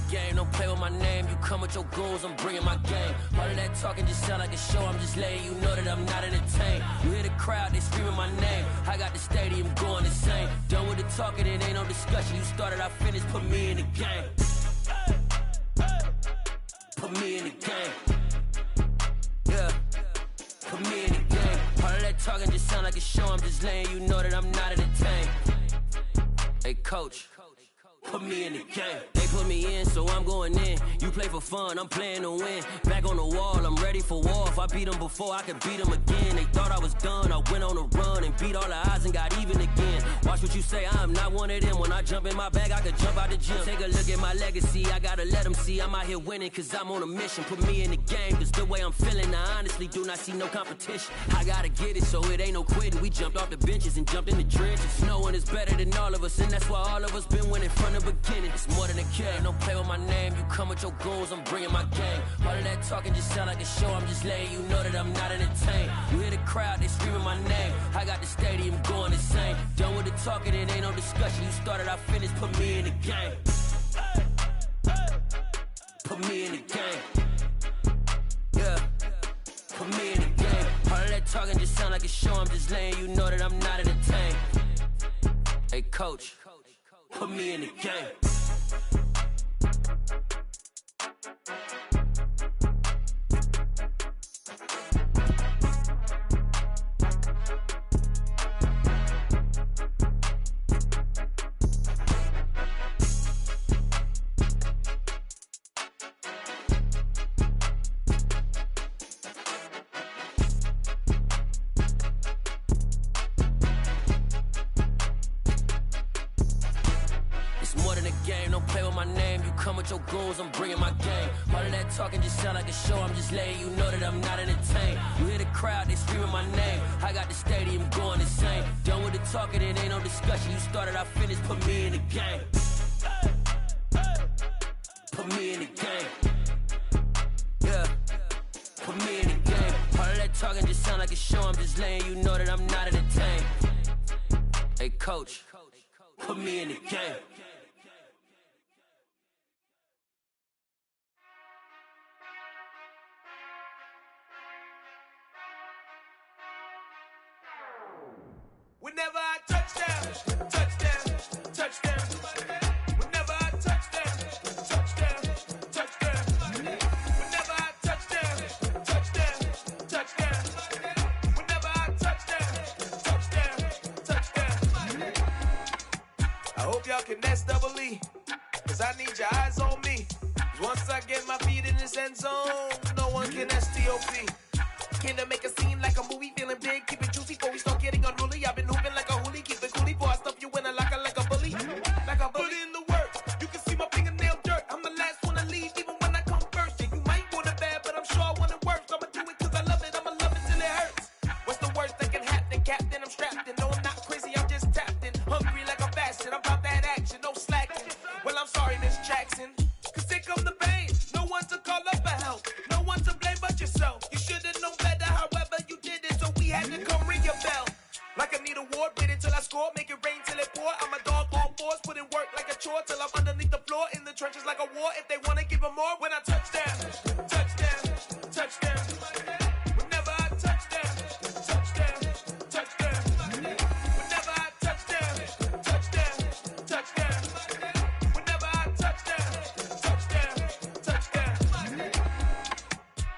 game, don't play with my name. You come with your goons, I'm bringing my game. All of that talking just sound like a show, I'm just letting you know that I'm not entertained. You hear the crowd, they screaming my name. I got the stadium going insane. Done with the talking, it ain't no discussion. You started, I finished, put me in the game. Put me in the game. Yeah, put me in the game. All of that talking just sound like a show, I'm just letting you know that I'm not entertained. Hey coach, put me in the game. They put me in, so I'm going in. You play for fun, I'm playing to win. Back on the wall, I'm ready for war. If I beat them before, I could beat them again. They thought I was done, I went on a run and beat all the odds and got even again. Watch what you say, I'm not one of them. When I jump in my bag, I could jump out the gym. Take a look at my legacy, I gotta let them see I'm out here winning, cause I'm on a mission. Put me in the game, cause the way I'm feeling, I honestly do not see no competition. I gotta get it, so it ain't no quitting. We jumped off the benches and jumped in the trenches. No one is better than all of us, and that's why all of us been winning from the beginning. It's more than a game, don't play with my name. You come with your goons, I'm bringing my game. All of that talking just sound like a show, I'm just letting you know that I'm not entertained. You hear the crowd, they screaming my name. I got the stadium going insane. Done with the talking, it ain't no discussion. You started, I finished, put me in the game. Put me in the game. Yeah, put me in the game. All of that talking just sound like a show, I'm just letting you know that I'm not entertained. Hey coach, put me in the game. Your goons, I'm bringing my game. All of that talking just sound like a show, I'm just letting you know that I'm not entertained. You hear the crowd, they screaming my name. I got the stadium going insane. Done with the talking, it ain't no discussion. You started, I finished, put me in the game. Put me in the game. Yeah, put me in the game. All of that talking just sound like a show, I'm just letting you know that I'm not entertained. Hey coach, put me in the game. Whenever I touchdown, touchdown, touchdown. Whenever I touchdown, touchdown, touchdown. Whenever I touchdown, touchdown, touchdown. Whenever I touchdown, touchdown, touchdown. I hope y'all can S-double-E, cause I need your eyes on me. Cause once I get my feet in this end zone, no one can S-T-O-P. Can to make a scene like a movie, feeling big, keep it juicy before we start getting unruly. I've been hooping like a hoolie, keep it coolie before I stuff you in a locker like a bully. Like a bully in the work, you can see my fingernail dirt. I'm the last one to leave, even when I come first. Yeah, you might want it bad, but I'm sure I want it worse. I'ma do it cause I love it, I'ma love it till it hurts. What's the worst that can happen, Captain? I'm strapped in, no I'm not crazy, I'm just tapped in. Hungry like I'm fasting, I'm about that action, no slacking. Well I'm sorry Miss Jackson, cause here come the pain. No one to call up for help, no one to blame but yourself. You should've known better, however you did it, so we had to come ring your bell. Like I need a ward, wait until I score, make it rain till it pour. I'm a dog on fours, put in work like a chore till I'm underneath the floor, in the trenches like a war. If they wanna give them more, when I touch down, touchdown, touchdown. Whenever I touchdown, touchdown, touchdown. Whenever I touchdown, touchdown, touchdown. Whenever I touchdown, touchdown, touchdown.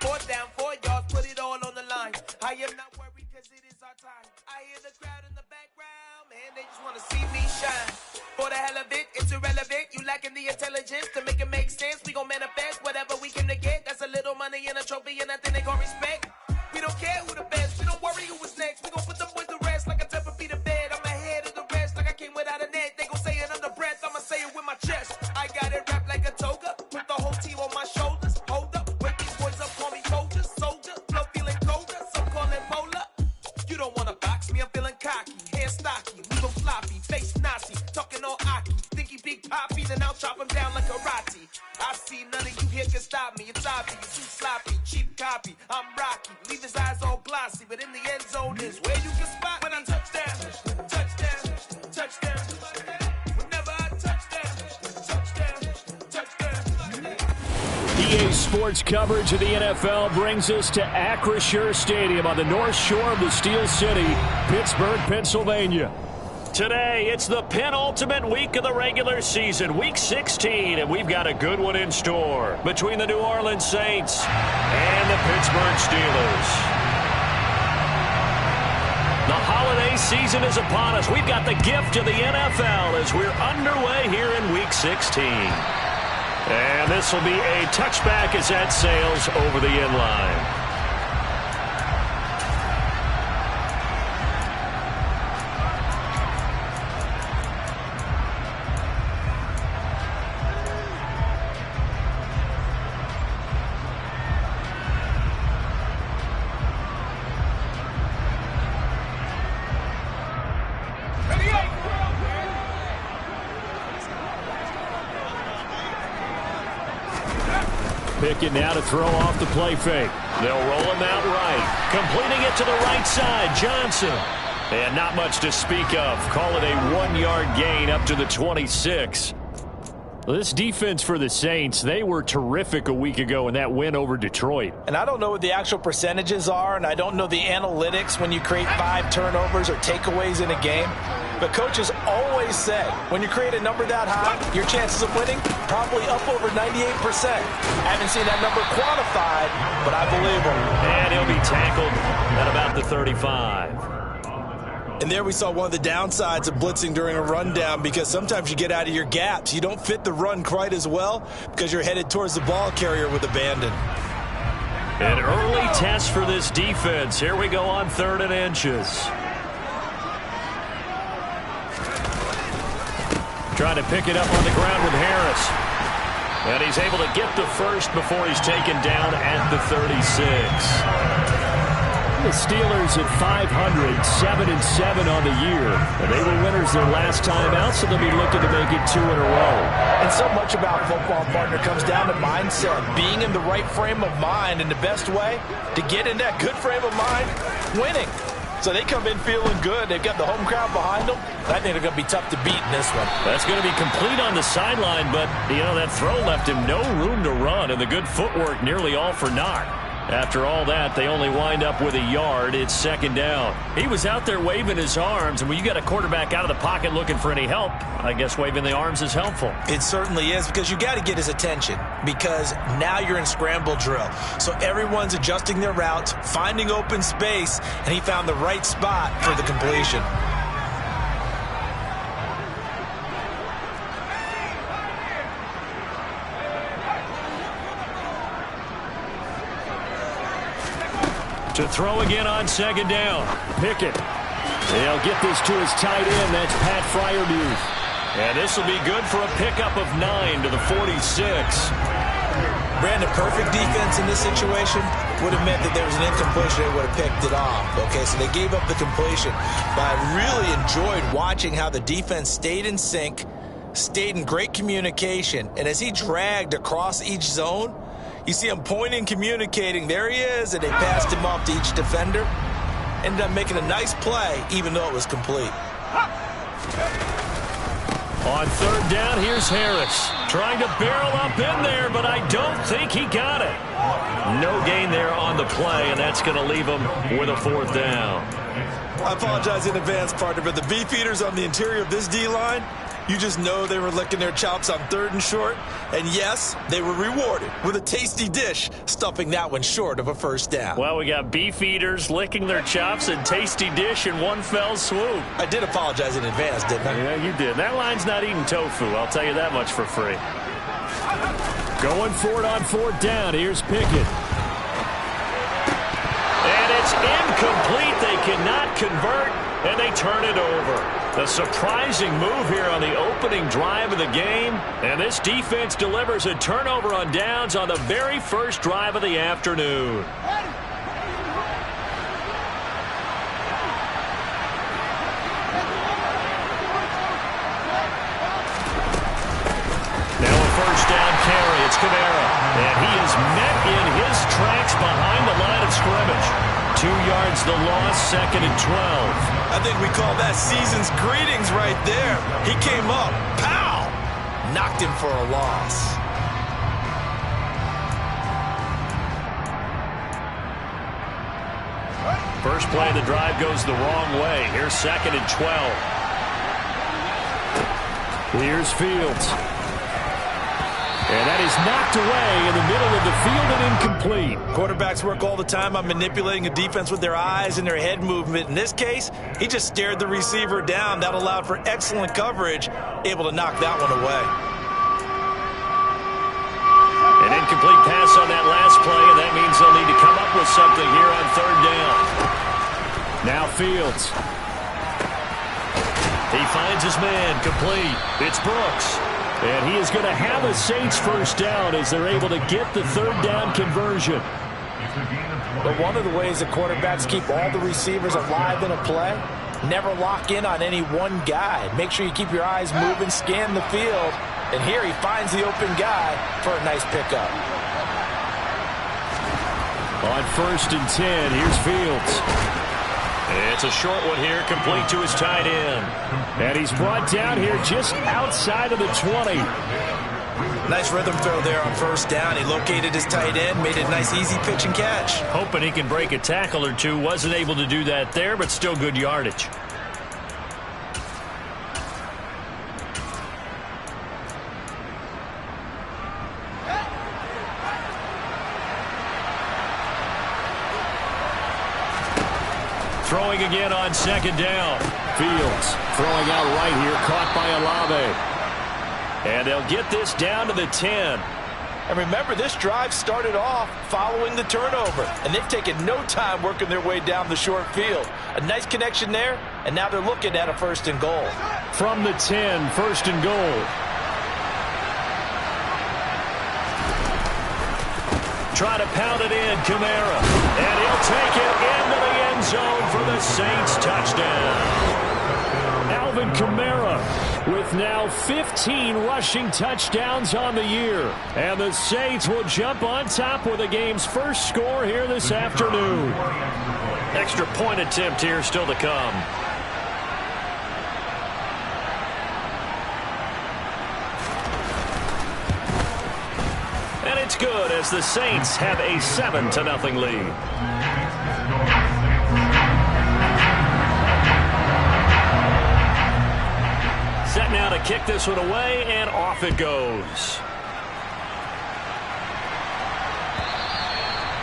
4th down, 4 yards, put it all on the line. I am not worried cause it is our time. I hear the crowd in the background, man, they just wanna see me shine. For the hell of it, it's irrelevant. You lacking the intelligence to make it make sense. We gon' manifest whatever we came to get. That's a little money and a trophy and nothing they gon' respect. We don't care who the best, we don't worry who was next. We gon' put them boys to rest like a Tempur-Pedic bed. I'm ahead of the rest like I came without a net. They gon' say it under breath, I'ma say it with my chest. I got it wrapped like a toga, put the whole team on my shoulders. Hold up, wake these boys up, call me soldier, soldier. Flow feeling colder, some call it polar. You don't wanna box me, I'm feeling cocky. Hair stocky, leave him floppy, face Nazi. Talking all Aki, think he big poppy, then I'll chop him down like karate. I see none of you here can stop me. It's obvious, too sloppy, cheap copy. I'm Rocky, leave his eyes all glossy, but in the end zone is where you can spot when I touchdown, touchdown, touchdown. Whenever I touchdown, touchdown, touchdown. EA Sports coverage of the NFL brings us to Acrisure Stadium on the north shore of the Steel City, Pittsburgh, Pennsylvania. Today, it's the penultimate week of the regular season, Week 16, and we've got a good one in store between the New Orleans Saints and the Pittsburgh Steelers. The holiday season is upon us. We've got the gift of the NFL as we're underway here in Week 16. And this will be a touchback as that sails over the end line. Pickett now to throw off the play fake. They'll roll him out right. Completing it to the right side, Johnson. And not much to speak of. Call it a 1-yard gain up to the 26. This defense for the Saints, they were terrific a week ago in that win over Detroit. And I don't know what the actual percentages are, and I don't know the analytics when you create 5 turnovers or takeaways in a game. But coaches always say, when you create a number that high, your chances of winning probably up over 98%. I haven't seen that number quantified, but I believe him. And he'll be tackled at about the 35. And there we saw one of the downsides of blitzing during a rundown, because sometimes you get out of your gaps. You don't fit the run quite as well because you're headed towards the ball carrier with abandon. An early test for this defense. Here we go on 3rd and inches. Trying to pick it up on the ground with Harris. And he's able to get the first before he's taken down at the 36. The Steelers at 500, 7-7 on the year. And they were winners their last time out, so they'll be looking to make it 2 in a row. And so much about football, partner, comes down to mindset. Being in the right frame of mind, and the best way to get in that good frame of mind, winning. So they come in feeling good. They've got the home crowd behind them. I think they're going to be tough to beat in this one. That's going to be complete on the sideline, but, you know, that throw left him no room to run, and the good footwork nearly all for naught. After all that, they only wind up with a yard. It's 2nd down. He was out there waving his arms, and when you got a quarterback out of the pocket looking for any help, I guess waving the arms is helpful. It certainly is, because you got to get his attention, because now you're in scramble drill. So everyone's adjusting their routes, finding open space, and he found the right spot for the completion. To throw again on 2nd down. Pickett. They'll get this to his tight end. That's Pat Freiermuth. And this will be good for a pickup of 9 to the 46. Brandon, perfect defense in this situation would have meant that there was an incompletion. They would have picked it off. Okay, so they gave up the completion. But I really enjoyed watching how the defense stayed in sync, stayed in great communication. And as he dragged across each zone, you see him pointing, communicating. There he is, and they passed him off to each defender. Ended up making a nice play, even though it was complete. On 3rd down, here's Harris. Trying to barrel up in there, but I don't think he got it. No gain there on the play, and that's going to leave him with a 4th down. I apologize in advance, partner, but the beefeaters on the interior of this D-line, you just know they were licking their chops on 3rd and short. And yes, they were rewarded with a tasty dish, stuffing that one short of a 1st down. Well, we got beef eaters licking their chops and tasty dish in one fell swoop. I did apologize in advance, didn't I? Yeah, you did. That line's not eating tofu, I'll tell you that much for free. Going for it on 4th down. Here's Pickett. And it's incomplete. They cannot convert, and they turn it over. The surprising move here on the opening drive of the game. And this defense delivers a turnover on downs on the very first drive of the afternoon. Now a 1st down carry. It's Kamara. And he is met in his tracks behind the line of scrimmage. 2 yards the loss, 2nd and 12. I think we call that season's greetings right there. He came up, pow! Knocked him for a loss. First play of the drive goes the wrong way. Here's 2nd and 12. Here's Fields. And that is knocked away in the middle of the field and incomplete. Quarterbacks work all the time on manipulating a defense with their eyes and their head movement. In this case, he just stared the receiver down. That allowed for excellent coverage, able to knock that one away. An incomplete pass on that last play, and that means they'll need to come up with something here on 3rd down. Now Fields. He finds his man, complete. It's Brooks. And he is going to have a Saints first down as they're able to get the 3rd down conversion. But one of the ways that quarterbacks keep all the receivers alive in a play, never lock in on any one guy. Make sure you keep your eyes moving, scan the field. And here he finds the open guy for a nice pickup. On 1st and 10, here's Fields. It's a short one here, complete to his tight end. And he's brought down here just outside of the 20. Nice rhythm throw there on 1st down. He located his tight end, made it a nice easy pitch and catch. Hoping he can break a tackle or two. Wasn't able to do that there, but still good yardage. Throwing again on 2nd down. Fields throwing out right here, caught by Olave. And they'll get this down to the 10. And remember, this drive started off following the turnover. And they've taken no time working their way down the short field. A nice connection there, and now they're looking at a 1st and goal. From the 10, 1st and goal. Try to pound it in, Kamara. And he'll take it into the end zone for the Saints touchdown. Alvin Kamara with now 15 rushing touchdowns on the year. And the Saints will jump on top with the game's first score here this afternoon. Extra point attempt here still to come. And it's good as the Saints have a 7-0 lead. Set now to kick this one away, and off it goes.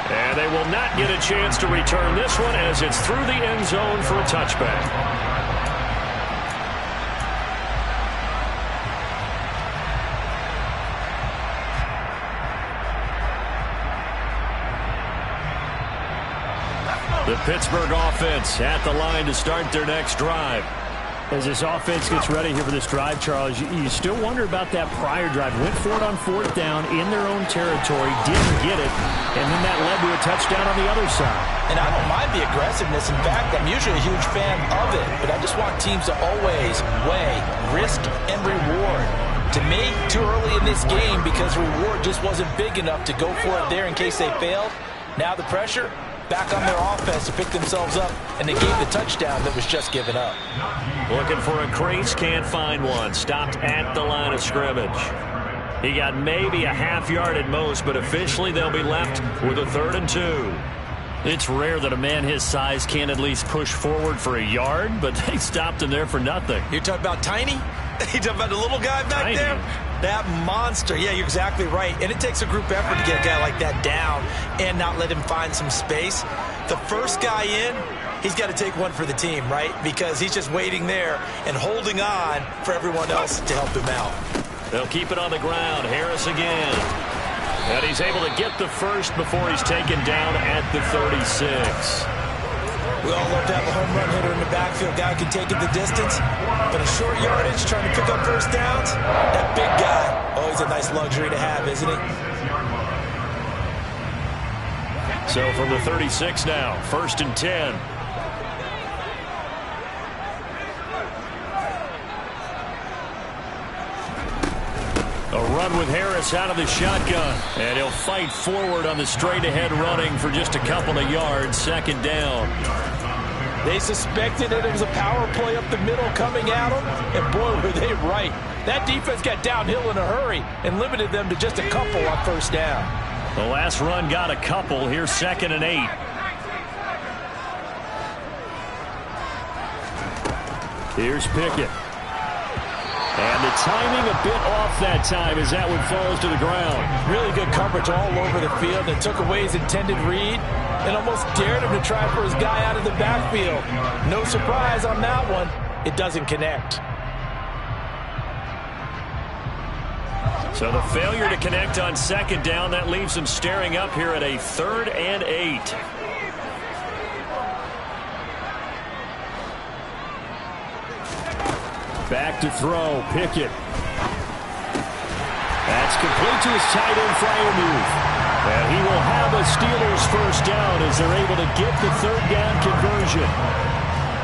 And they will not get a chance to return this one as it's through the end zone for a touchback. The Pittsburgh offense at the line to start their next drive. As this offense gets ready here for this drive, Charles, you still wonder about that prior drive. Went for it on 4th down in their own territory, didn't get it, and then that led to a touchdown on the other side. And I don't mind the aggressiveness. In fact, I'm usually a huge fan of it, but I just want teams to always weigh risk and reward. To me, too early in this game because reward just wasn't big enough to go for it there in case they failed. Now the pressure back on their offense to pick themselves up, and they gave the touchdown that was just given up. Looking for a crease, can't find one. Stopped at the line of scrimmage. He got maybe a half yard at most, but officially they'll be left with a 3rd and 2. It's rare that a man his size can't at least push forward for a yard, but they stopped him there for nothing. You're talking about Tiny? You talking about the little guy back Tiny. there? That monster. Yeah, you're exactly right. And it takes a group effort to get a guy like that down and not let him find some space. The first guy in, he's got to take one for the team, right? Because he's just waiting there and holding on for everyone else to help him out. They'll keep it on the ground. Harris again. And he's able to get the first before he's taken down at the 36. We all love to have a home run hitter in the backfield. Guy can take it the distance. But a short yardage, trying to pick up first downs, that big guy, always a nice luxury to have, isn't it? So from the 36 now, 1st and 10. A run with Harris out of the shotgun. And he'll fight forward on the straight-ahead running for just a couple of yards. 2nd down. They suspected that it was a power play up the middle coming at them, and boy, were they right. That defense got downhill in a hurry and limited them to just a couple on 1st down. The last run got a couple. Here's 2nd and 8. Here's Pickett. And the timing a bit off that time as that one falls to the ground. Really good coverage all over the field. It took away his intended read and almost dared him to try for his guy out of the backfield. No surprise on that one. It doesn't connect. So the failure to connect on second down, that leaves him staring up here at a 3rd and 8. Back to throw, Pickett. That's complete to his tight end, Freiermuth. And he will have a Steelers first down as they're able to get the 3rd down conversion.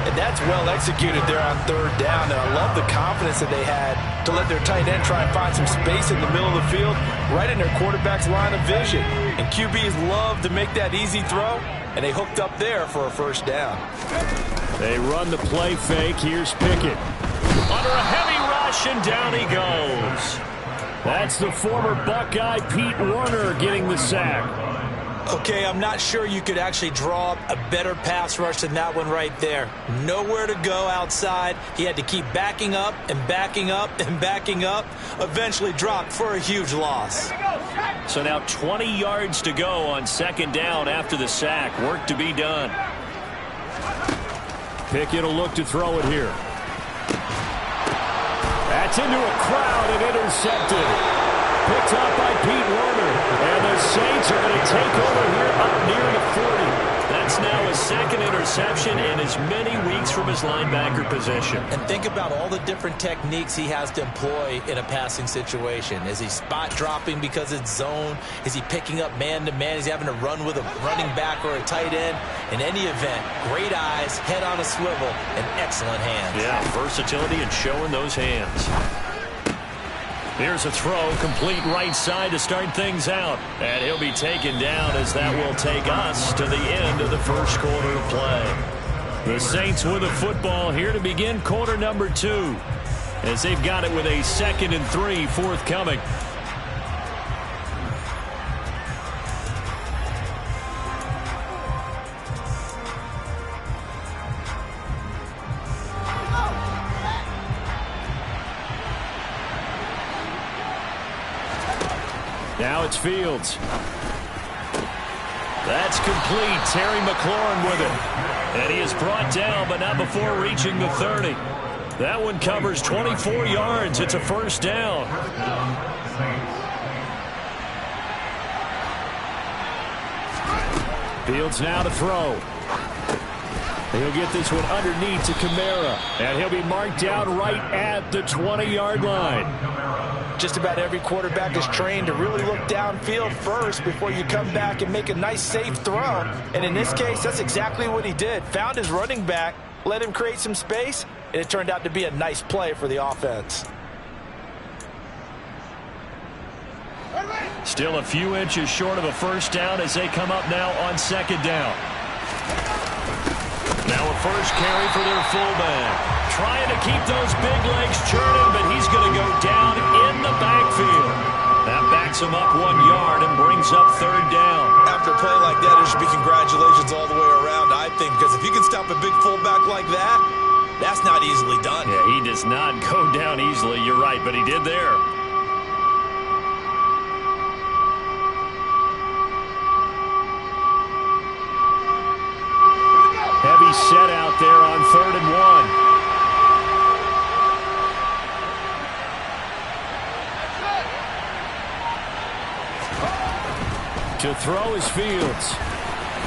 And that's well executed there on 3rd down. And I love the confidence that they had to let their tight end try and find some space in the middle of the field, right in their quarterback's line of vision. And QBs love to make that easy throw, and they hooked up there for a first down. They run the play fake. Here's Pickett. Under a heavy rush, and down he goes. That's the former Buckeye Pete Werner getting the sack. Okay, I'm not sure you could actually draw up a better pass rush than that one right there. Nowhere to go outside. He had to keep backing up and backing up and backing up. Eventually dropped for a huge loss. So now 20 yards to go on second down after the sack. Work to be done. Pickett will look to throw it here. That's into a crowd and intercepted. Picked up by Pete Werner. And the Saints are going to take over here up near the 40. That's now his 2nd interception in as many weeks from his linebacker position. And think about all the different techniques he has to employ in a passing situation. Is he spot dropping because it's zone? Is he picking up man-to-man? Is he having to run with a running back or a tight end? In any event, great eyes, head on a swivel, and excellent hands. Yeah, versatility and showing those hands. Here's a throw, complete right side to start things out. And he'll be taken down as that will take us to the end of the first quarter of play. The Saints with the football here to begin quarter number 2, as they've got it with a 2nd and 3 forthcoming. Now it's Fields. That's complete. Terry McLaurin with it. And he is brought down, but not before reaching the 30. That one covers 24 yards. It's a first down. Fields now to throw. He'll get this one underneath to Kamara. And he'll be marked down right at the 20-yard line. Just about every quarterback is trained to really look downfield first before you come back and make a nice, safe throw. And in this case, that's exactly what he did. Found his running back, let him create some space, and it turned out to be a nice play for the offense. Still a few inches short of a first down as they come up now on second down. Now a first carry for their fullback. Trying to keep those big legs churning, but he's going to go down in the backfield. That backs him up 1 yard and brings up third down. After a play like that, there should be congratulations all the way around, I think, because if you can stop a big fullback like that, that's not easily done. Yeah, he does not go down easily. You're right, but he did there. Heavy set out there on 3rd and 1. To throw is Fields.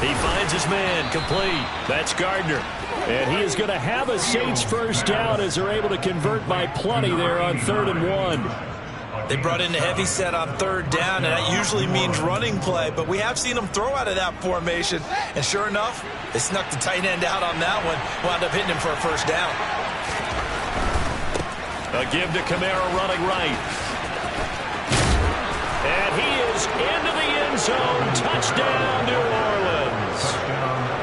He finds his man, complete. That's Gardner. And he is going to have a Saints first down as they're able to convert by plenty there on 3rd and 1. They brought in a heavy set on 3rd down, and that usually means running play, but we have seen them throw out of that formation. And sure enough, they snuck the tight end out on that one, wound up hitting him for a first down. A give to Kamara running right. And he is into the end zone. Touchdown, New Orleans.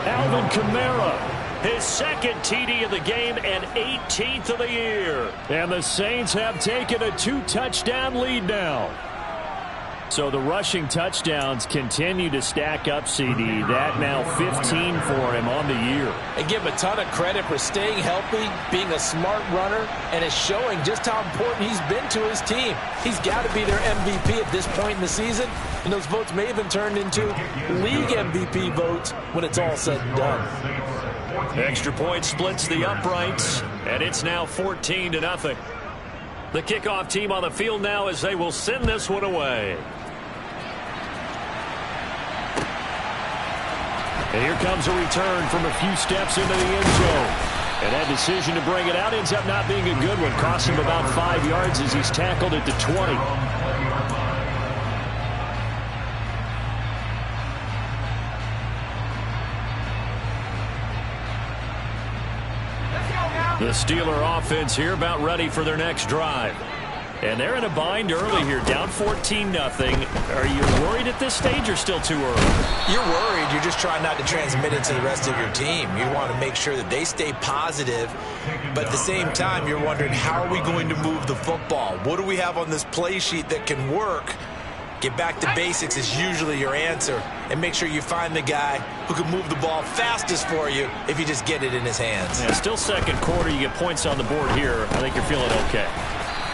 Alvin Kamara, his 2nd TD of the game and 18th of the year. And the Saints have taken a 2-touchdown lead now. So the rushing touchdowns continue to stack up, CD. That now 15 for him on the year. And give him a ton of credit for staying healthy, being a smart runner, and is showing just how important he's been to his team. He's got to be their MVP at this point in the season, and those votes may even turn into league MVP votes when it's all said and done. Extra point splits the uprights, and it's now 14-0. The kickoff team on the field now as they will send this one away. And here comes a return from a few steps into the end zone. And that decision to bring it out ends up not being a good one. Costs him about 5 yards as he's tackled at the 20. The Steeler offense here about ready for their next drive. And they're in a bind early here, down 14-0. Are you worried at this stage or still too early? You're worried. You're just trying not to transmit it to the rest of your team. You want to make sure that they stay positive. But at the same time, you're wondering, how are we going to move the football? What do we have on this play sheet that can work? Get back to basics is usually your answer. And make sure you find the guy who can move the ball fastest for you if you just get it in his hands. Yeah, still second quarter. You get points on the board here. I think you're feeling okay.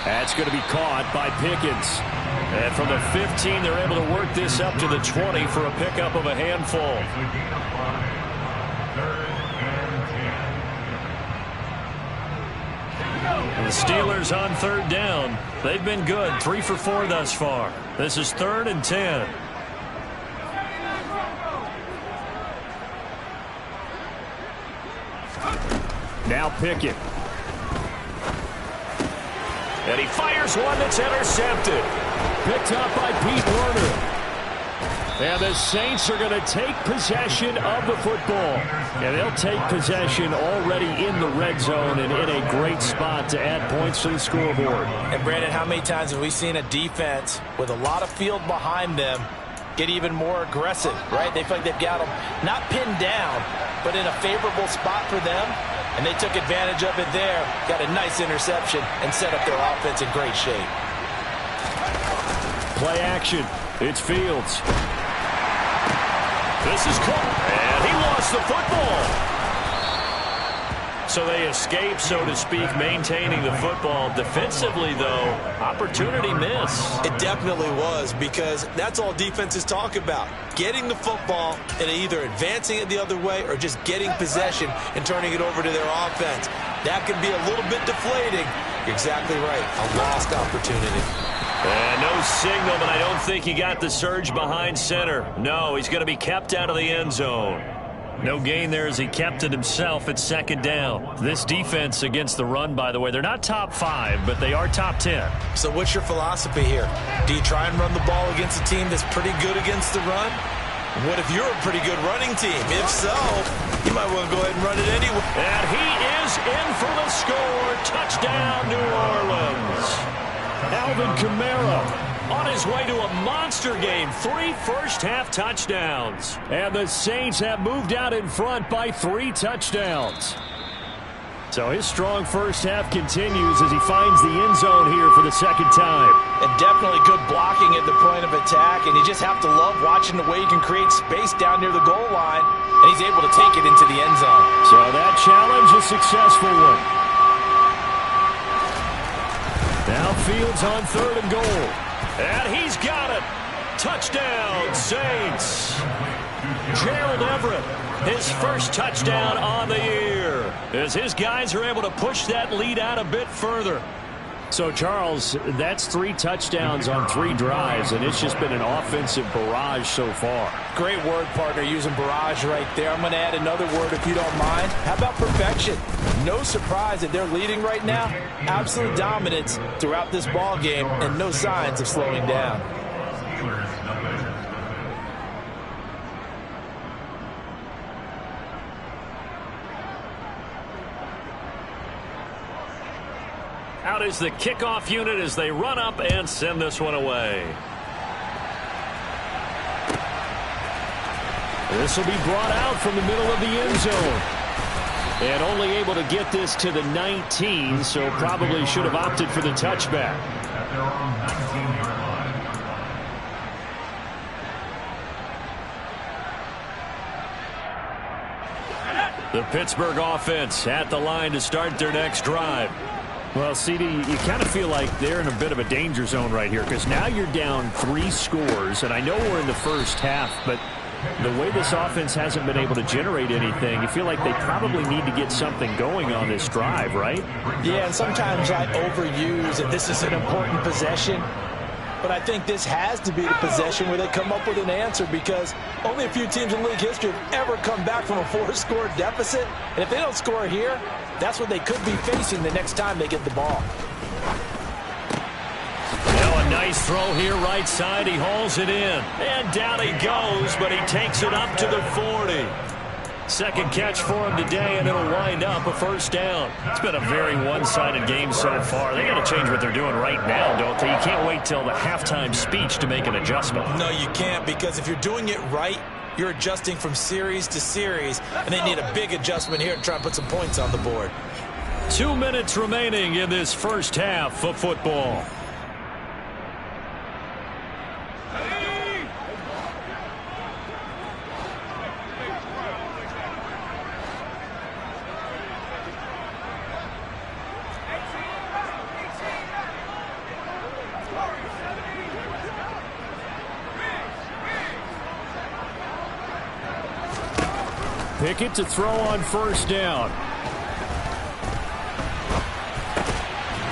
That's going to be caught by Pickens. And from the 15, they're able to work this up to the 20 for a pickup of a handful. The Steelers on third down. They've been good, 3 for 4 thus far. This is 3rd and 10. Now Pickett. And he fires one that's intercepted. Picked up by Pete Werner. And the Saints are going to take possession of the football. And they'll take possession already in the red zone and in a great spot to add points to the scoreboard. And Brandon, how many times have we seen a defense with a lot of field behind them get even more aggressive, right? They feel like they've got them not pinned down, but in a favorable spot for them. And they took advantage of it there, got a nice interception, and set up their offense in great shape. Play action. It's Fields. This is Cook, and he lost the football. So they escape, so to speak, maintaining the football. Defensively, though, opportunity miss. It definitely was, because that's all defenses talk about. Getting the football and either advancing it the other way or just getting possession and turning it over to their offense. That can be a little bit deflating. You're exactly right. A lost opportunity. And no signal, but I don't think he got the surge behind center. No, he's going to be kept out of the end zone. No gain there as he kept it himself at 2nd down. This defense against the run, by the way, they're not top 5, but they are top 10. So what's your philosophy here? Do you try and run the ball against a team that's pretty good against the run? What if you're a pretty good running team? If so, you might want to go ahead and run it anyway. And he is in for the score. Touchdown, New Orleans. Alvin Kamara on his way to a monster game. 3 first-half touchdowns. And the Saints have moved out in front by 3 touchdowns. So his strong first half continues as he finds the end zone here for the 2nd time. And definitely good blocking at the point of attack. And you just have to love watching the way he can create space down near the goal line. And he's able to take it into the end zone. So that challenge, a successful one. Now Fields on 3rd and goal. And he's got it. Touchdown, Saints. Gerald Everett, his first touchdown on the year, as his guys are able to push that lead out a bit further. So, Charles, that's 3 touchdowns on 3 drives, and it's just been an offensive barrage so far. Great word, partner, using barrage right there. I'm going to add another word if you don't mind. How about perfection? No surprise that they're leading right now. Absolute dominance throughout this ball game, and no signs of slowing down. Out is the kickoff unit as they run up and send this one away. This will be brought out from the middle of the end zone. And only able to get this to the 19, so probably should have opted for the touchback. The Pittsburgh offense at the line to start their next drive. Well, CD, you kind of feel like they're in a bit of a danger zone right here because now you're down 3 scores, and I know we're in the first half, but the way this offense hasn't been able to generate anything, you feel like they probably need to get something going on this drive, right? Yeah, and sometimes I overuse that this is an important possession, but I think this has to be the possession where they come up with an answer because only a few teams in league history have ever come back from a 4-score deficit, and if they don't score here, that's what they could be facing the next time they get the ball. Now a nice throw here right side. He hauls it in. And down he goes, but he takes it up to the 40. Second catch for him today, and it'll wind up a first down. It's been a very one-sided game so far. They got to change what they're doing right now, don't they? You can't wait till the halftime speech to make an adjustment. No, you can't, because if you're doing it right, you're adjusting from series to series, and they need a big adjustment here to try and put some points on the board. 2 minutes remaining in this first half of football. Pickett to throw on first down.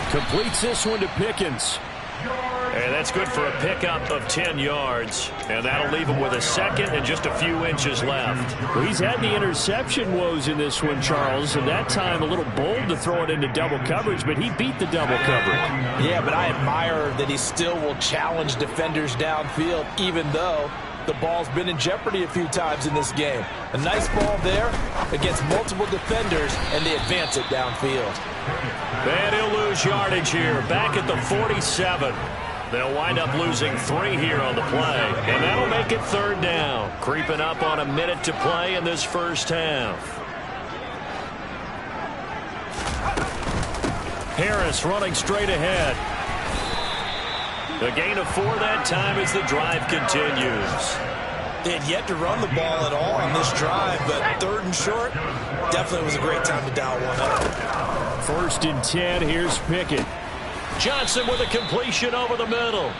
Completes this one to Pickens. And that's good for a pickup of 10 yards. And that'll leave him with a second and just a few inches left. Well, he's had the interception woes in this one, Charles, and that time a little bold to throw it into double coverage, but he beat the double coverage. Yeah, but I admire that he still will challenge defenders downfield, even though the ball's been in jeopardy a few times in this game. A nice ball there against multiple defenders, and they advance it downfield. And he'll lose yardage here, back at the 47. They'll wind up losing 3 here on the play, and that'll make it third down. Creeping up on a minute to play in this first half. Harris running straight ahead. The gain of 4 that time as the drive continues. They had yet to run the ball at all on this drive, but 3rd and short, definitely was a great time to dial one up. 1st and 10, here's Pickett. Johnson with a completion over the middle.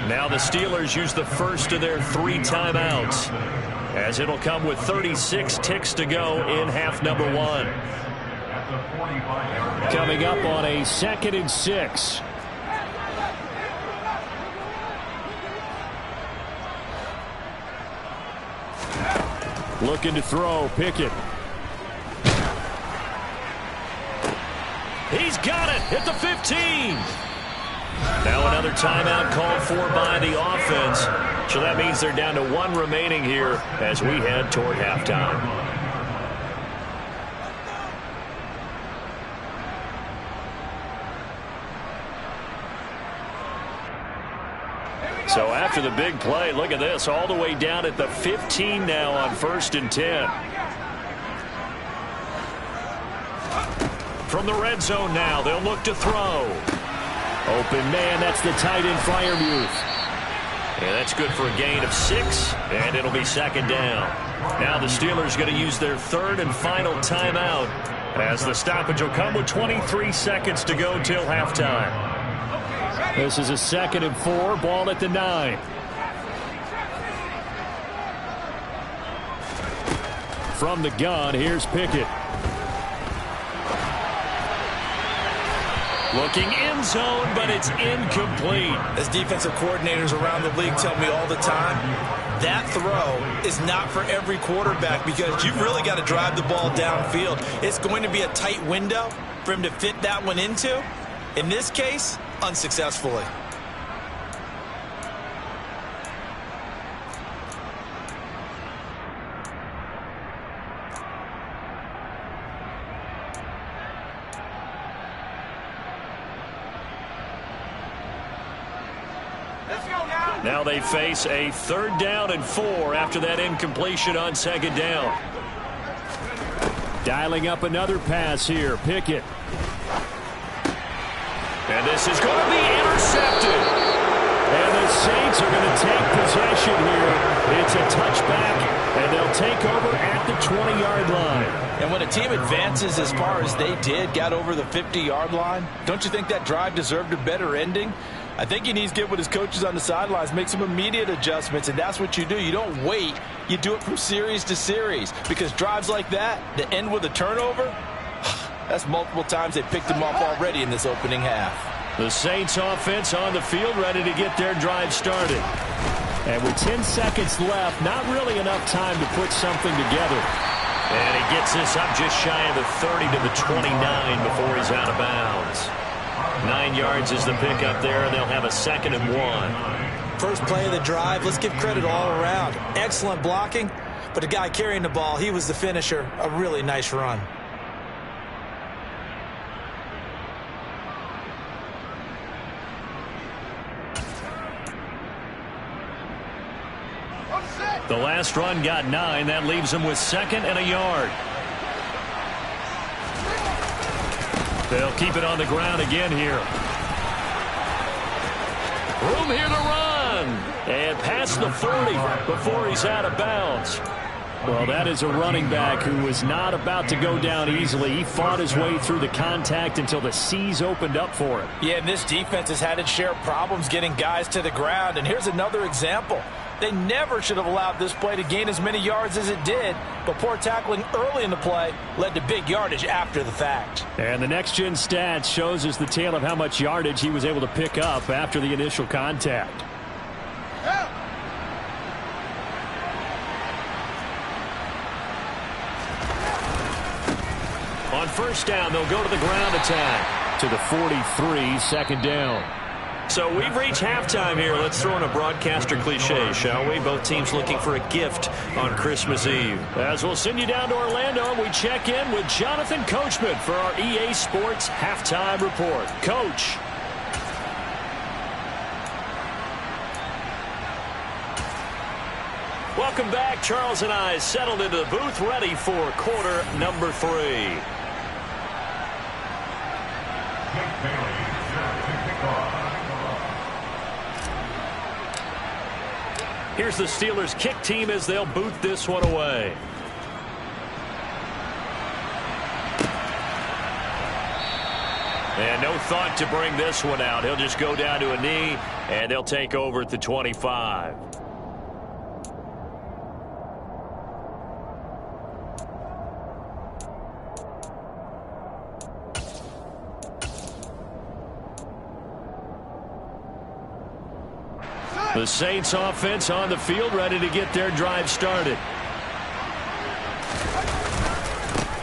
Now the Steelers use the first of their 3 timeouts, as it'll come with 36 ticks to go in half number 1. Coming up on a 2nd and 6. Looking to throw, Pickett. He's got it at the 15. Now another timeout called for by the offense. So that means they're down to 1 remaining here as we head toward halftime. So after the big play, look at this, all the way down at the 15 now on 1st and 10. From the red zone now, they'll look to throw. Open man, that's the tight end Freiermuth. And that's good for a gain of 6, and it'll be 2nd down. Now the Steelers going to use their 3rd and final timeout, as the stoppage will come with 23 seconds to go till halftime. This is a 2nd and 4, ball at the 9. From the gun, here's Pickett. Looking end zone, but it's incomplete. As defensive coordinators around the league tell me all the time, that throw is not for every quarterback because you've really got to drive the ball downfield. It's going to be a tight window for him to fit that one into. In this case, unsuccessfully. Now they face a 3rd down and 4 after that incompletion on 2nd down. Dialing up another pass here, Pickett. And this is going to be intercepted. And the Saints are going to take possession here It's a touchback, and they'll take over at the 20-yard line. And when a team advances as far as they did, got over the 50-yard line, don't you think that drive deserved a better ending? I think he needs to get with his coaches on the sidelines, make some immediate adjustments, and that's what you do. You don't wait. You do it from series to series, because drives like that end with a turnover, that's multiple times they picked him off already in this opening half. The Saints offense on the field, ready to get their drive started. And with 10 seconds left, not really enough time to put something together. And he gets this up just shy of the 30 to the 29 before he's out of bounds. 9 yards is the pickup there, and they'll have a 2nd and 1. First play of the drive, let's give credit all around. Excellent blocking, but the guy carrying the ball, he was the finisher. A really nice run. The last run got 9. That leaves him with 2nd and a yard. They'll keep it on the ground again here. Room here to run. And past the 40 before he's out of bounds. Well, that is a running back who was not about to go down easily. He fought his way through the contact until the seas opened up for him. Yeah, and this defense has had its share of problems getting guys to the ground. And here's another example. They never should have allowed this play to gain as many yards as it did, but poor tackling early in the play led to big yardage after the fact. And the next-gen stats shows us the tale of how much yardage he was able to pick up after the initial contact. On first down, they'll go to the ground attack to the 43, 2nd down. So we've reached halftime here. Let's throw in a broadcaster cliche, shall we? Both teams looking for a gift on Christmas Eve. As we'll send you down to Orlando, we check in with Jonathan Coachman for our EA Sports Halftime Report. Coach. Welcome back. Charles and I settled into the booth, ready for quarter number 3. Here's the Steelers' kick team as they'll boot this one away. And no thought to bring this one out. He'll just go down to a knee, and they'll take over at the 25. The Saints offense on the field, ready to get their drive started.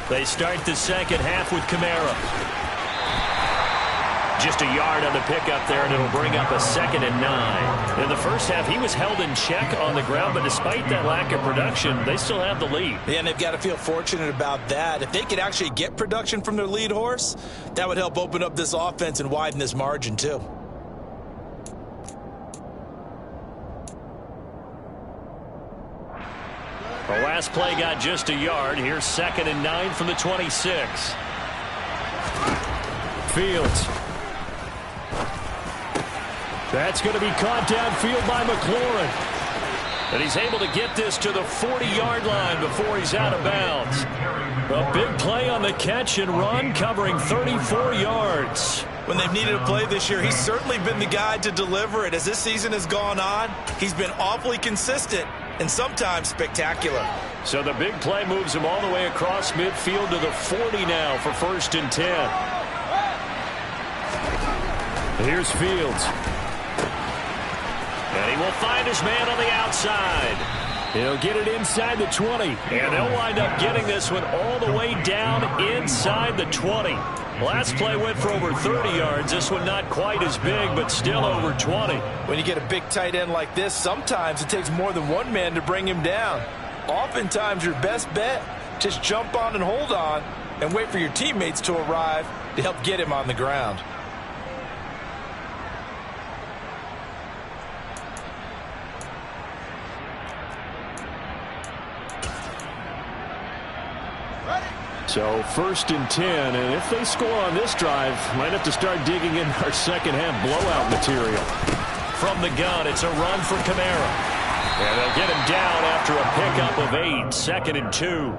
They start the second half with Kamara. Just a yard on the pickup there, and it'll bring up a 2nd and 9. In the first half, he was held in check on the ground, but despite that lack of production, they still have the lead. Yeah, and they've got to feel fortunate about that. If they could actually get production from their lead horse, that would help open up this offense and widen this margin too. The last play got just a yard. Here's 2nd and 9 from the 26. Fields. That's going to be caught downfield by McLaurin. And he's able to get this to the 40-yard line before he's out of bounds. A big play on the catch and run, covering 34 yards. When they've needed a play this year, he's certainly been the guy to deliver it. As this season has gone on, he's been awfully consistent and sometimes spectacular. So the big play moves him all the way across midfield to the 40 now for 1st and 10. Here's Fields. And he will find his man on the outside. He'll get it inside the 20. And they'll wind up getting this one all the way down inside the 20. Last play went for over 30 yards. This one not quite as big, but still over 20. When you get a big tight end like this, sometimes it takes more than one man to bring him down. Oftentimes, your best bet, just jump on and hold on and wait for your teammates to arrive to help get him on the ground. So 1st and 10, and if they score on this drive, might have to start digging in our second half blowout material. From the gun, it's a run for Kamara. And they'll get him down after a pickup of 8, 2nd and 2.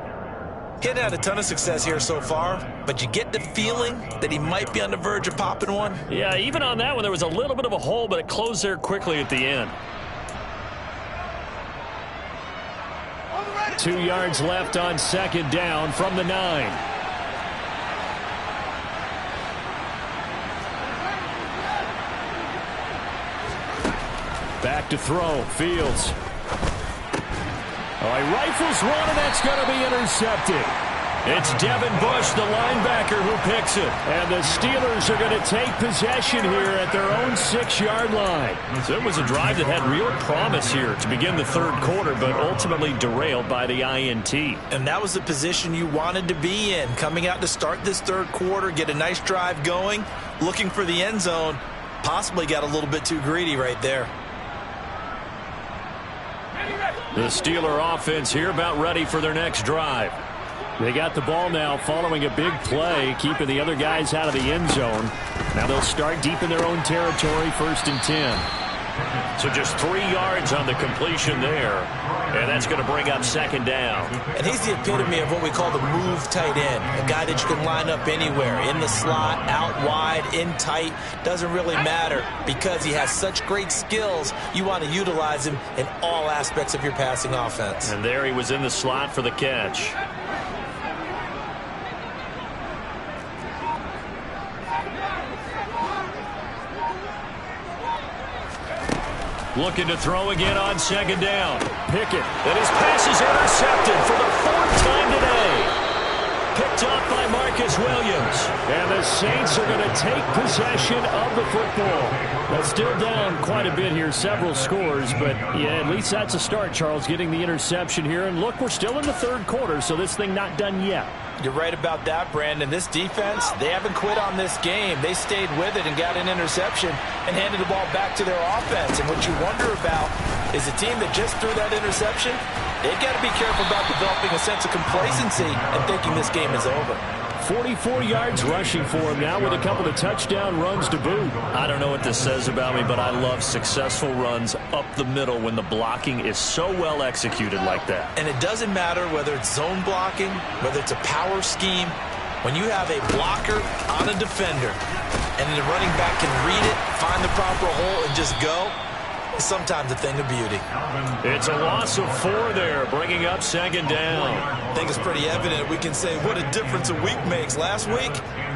He hadn't had a ton of success here so far, but you get the feeling that he might be on the verge of popping one. Yeah, even on that one, there was a little bit of a hole, but it closed there quickly at the end. 2 yards left on 2nd down from the 9. Back to throw. Fields. Oh, he rifles one, and that's going to be intercepted. It's Devin Bush, the linebacker, who picks it. And the Steelers are going to take possession here at their own 6-yard line. So it was a drive that had real promise here to begin the 3rd quarter, but ultimately derailed by the INT. And that was the position you wanted to be in, coming out to start this 3rd quarter, get a nice drive going, looking for the end zone. Possibly got a little bit too greedy right there. The Steeler offense here about ready for their next drive. They got the ball now following a big play, keeping the other guys out of the end zone. Now they'll start deep in their own territory, 1st and 10. So just 3 yards on the completion there. And that's going to bring up 2nd down. And he's the epitome of what we call the move tight end. A guy that you can line up anywhere. In the slot, out wide, in tight. Doesn't really matter because he has such great skills. You want to utilize him in all aspects of your passing offense. And there he was in the slot for the catch. Looking to throw again on 2nd down. Pickett. And his pass is intercepted for the 4th time today. Picked up by Marcus Williams. And the Saints are going to take possession of the football. They're still down quite a bit here, several scores, but yeah, at least that's a start, Charles, getting the interception here. And look, we're still in the 3rd quarter, so this thing not done yet. You're right about that, Brandon. This defense, they haven't quit on this game. They stayed with it and got an interception and handed the ball back to their offense. And what you wonder about is a team that just threw that interception, they've got to be careful about developing a sense of complacency and thinking this game is over. 44 yards rushing for him now with a couple of touchdown runs to boot. I don't know what this says about me, but I love successful runs up the middle when the blocking is so well executed like that. And it doesn't matter whether it's zone blocking, whether it's a power scheme. When you have a blocker on a defender and the running back can read it, find the proper hole, and just go, it's sometimes a thing of beauty. It's a loss of 4 there, bringing up 2nd down. I think it's pretty evident. We can say what a difference a week makes. Last week,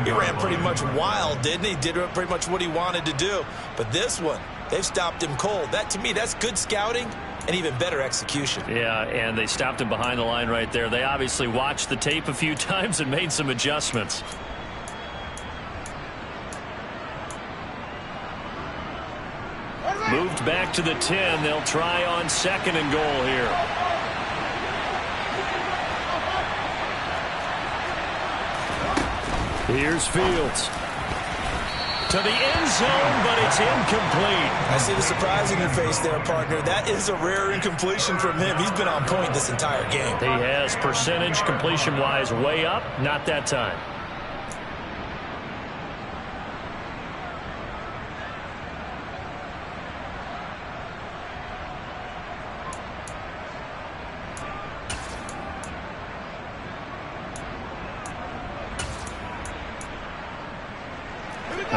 he ran pretty much wild, didn't he? Did pretty much what he wanted to do. But this one, they've stopped him cold. That, to me, that's good scouting and even better execution. Yeah, and they stopped him behind the line right there. They obviously watched the tape a few times and made some adjustments. Moved back to the 10. They'll try on 2nd and goal here. Here's Fields. To the end zone, but it's incomplete. I see the surprise in your face there, partner. That is a rare incompletion from him. He's been on point this entire game. He has percentage completion-wise way up. Not that time.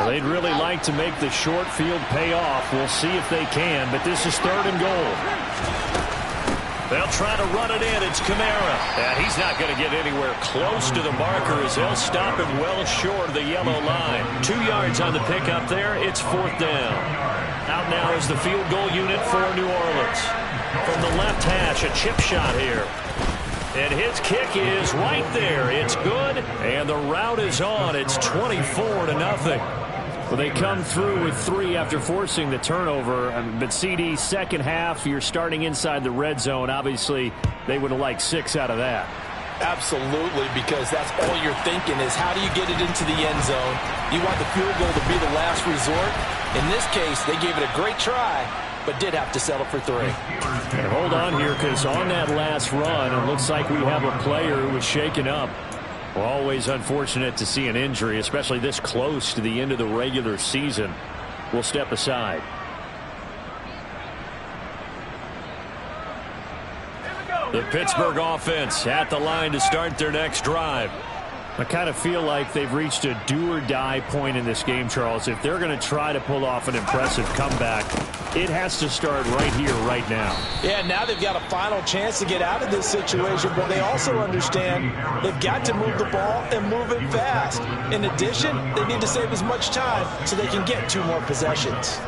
They'd really like to make the short field pay off. We'll see if they can, but this is 3rd and goal. They'll try to run it in. It's Kamara. And he's not going to get anywhere close to the marker as they'll stop him well short of the yellow line. 2 yards on the pickup there. It's 4th down. Out now is the field goal unit for New Orleans. From the left hash, a chip shot here. And his kick is right there. It's good, and the route is on. It's 24-0. Well, they come through with 3 after forcing the turnover. But CD, second half, you're starting inside the red zone. Obviously, they would have liked 6 out of that. Absolutely, because that's all you're thinking is how do you get it into the end zone? You want the field goal to be the last resort. In this case, they gave it a great try, but did have to settle for 3. And hold on here, because on that last run, it looks like we have a player who was shaken up. Well, always unfortunate to see an injury, especially this close to the end of the regular season. We'll step aside. The Pittsburgh offense at the line to start their next drive. I kind of feel like they've reached a do-or-die point in this game, Charles. If they're going to try to pull off an impressive comeback, it has to start right here, right now. Yeah, now they've got a final chance to get out of this situation, but they also understand they've got to move the ball and move it fast. In addition, they need to save as much time so they can get 2 more possessions.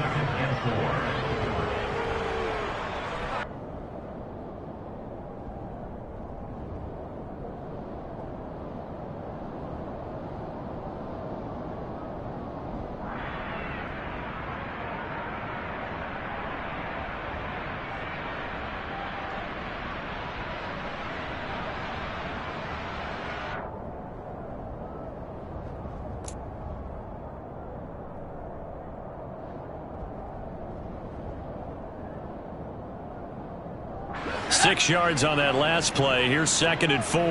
Six yards on that last play. Here's 2nd and 4.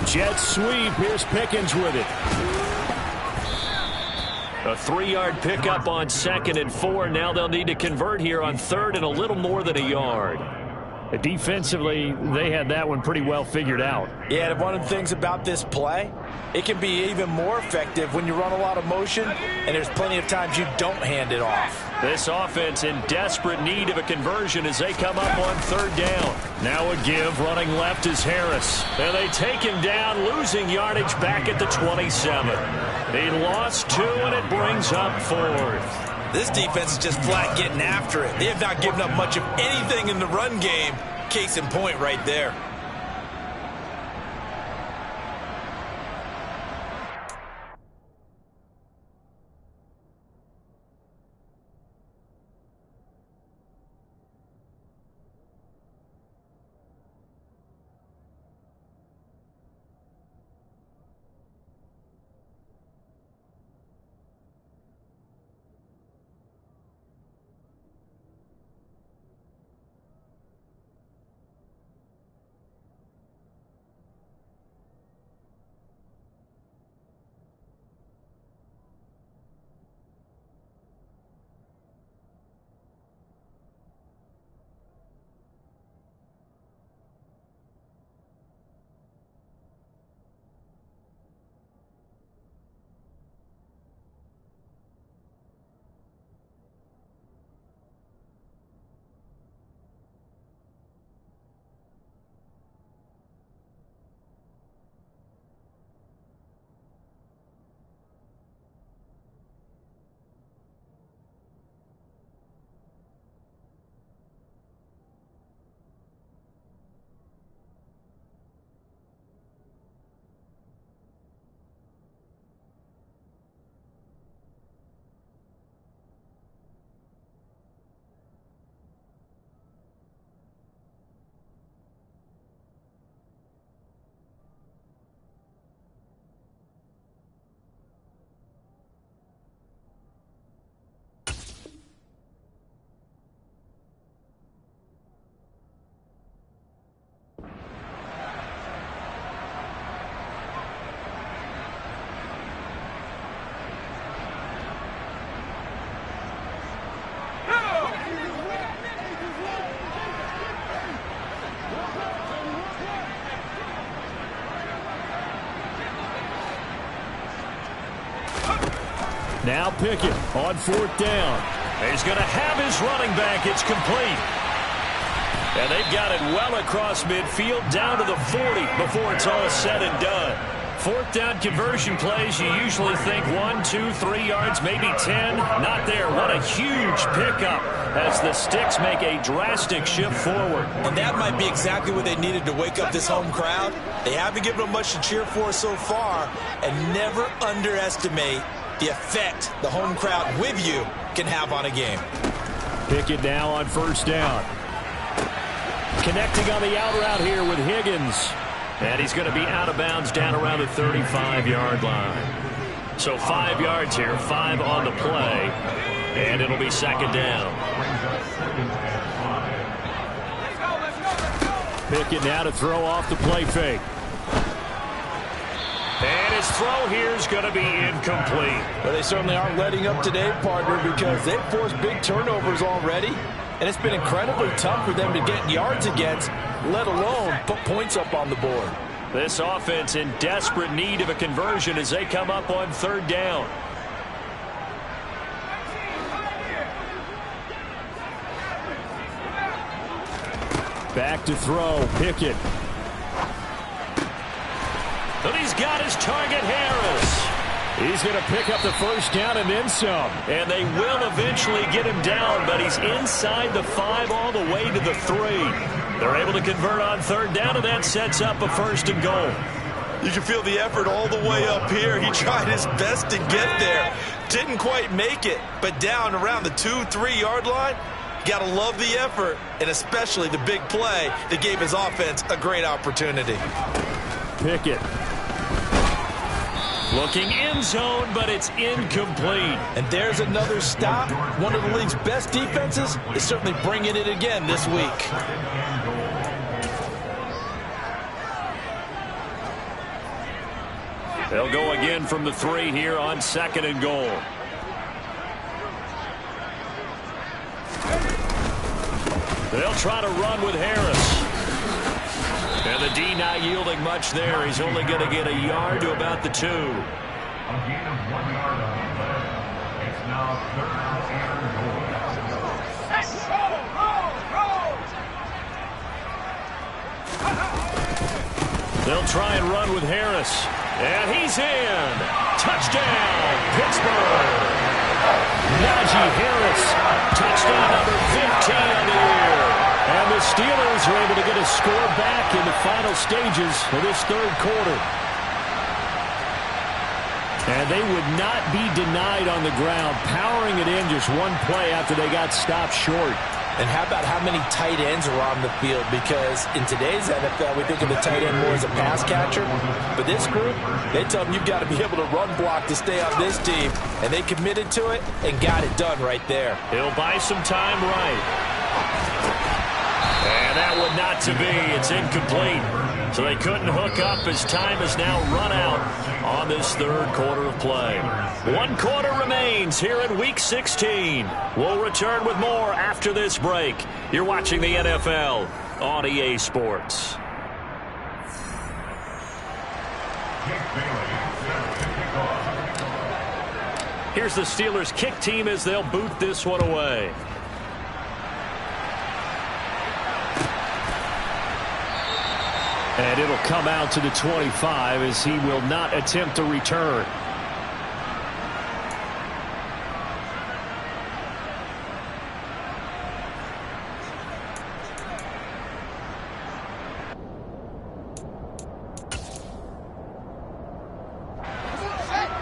Jet sweep. Here's Pickens with it. A 3-yard pickup on 2nd and 4. Now they'll need to convert here on 3rd and a little more than a yard. Defensively, they had that one pretty well figured out. Yeah, and one of the things about this play, it can be even more effective when you run a lot of motion, and there's plenty of times you don't hand it off. This offense in desperate need of a conversion as they come up on 3rd down. Now a give, running left is Harris. And they take him down, losing yardage back at the 27. He lost 2, and it brings up 4th. This defense is just flat getting after it. They have not given up much of anything in the run game. Case in point right there. Now Pickett on 4th down. He's going to have his running back. It's complete. And they've got it well across midfield down to the 40 before it's all said and done. 4th down conversion plays, you usually think 1, 2, 3 yards, maybe 10. Not there. What a huge pickup as the Sticks make a drastic shift forward. And that might be exactly what they needed to wake up this home crowd. They haven't given them much to cheer for so far, and never underestimate the effect the home crowd with you can have on a game. Pickett now on 1st down. Connecting on the out route here with Higgins. And he's going to be out of bounds down around the 35-yard line. So 5 yards here, 5 on the play. And it'll be 2nd down. Pickett now to throw off the play fake. And his throw here is going to be incomplete. Well, they certainly aren't letting up today, partner, because they've forced big turnovers already, and it's been incredibly tough for them to get yards against, let alone put points up on the board. This offense in desperate need of a conversion as they come up on third down. Back to throw, Pickett. And he's got his target, Harris. He's going to pick up the first down and then some. And they will eventually get him down, but he's inside the 5 all the way to the 3. They're able to convert on third down, and that sets up a 1st and goal. You can feel the effort all the way up here. He tried his best to get there. Didn't quite make it, but down around the 2-3 yard line. Got to love the effort, and especially the big play that gave his offense a great opportunity. Pickett. Looking end zone, but it's incomplete. And there's another stop. One of the league's best defenses is certainly bringing it again this week. They'll go again from the 3 here on 2nd and goal. They'll try to run with Harris. And the D not yielding much there. He's only going to get a yard to about the 2. A gain of 1 yard on the play. It's now 3rd and goal. They'll try and run with Harris. And he's in. Touchdown, Pittsburgh. Najee Harris. Touchdown number 15 on the year. And the Steelers are able to get a score back in the final stages of this 3rd quarter. And they would not be denied on the ground, powering it in just one play after they got stopped short. And how about how many tight ends are on the field? Because in today's NFL, we think of the tight end more as a pass catcher. But this group, they tell them you've got to be able to run block to stay on this team. And they committed to it and got it done right there. He'll buy some time right. And that would not to be. It's incomplete. So they couldn't hook up as time has now run out on this 3rd quarter of play. 1 quarter remains here in Week 16. We'll return with more after this break. You're watching the NFL on EA Sports. Here's the Steelers kick team as they'll boot this one away. And it'll come out to the 25 as he will not attempt to return.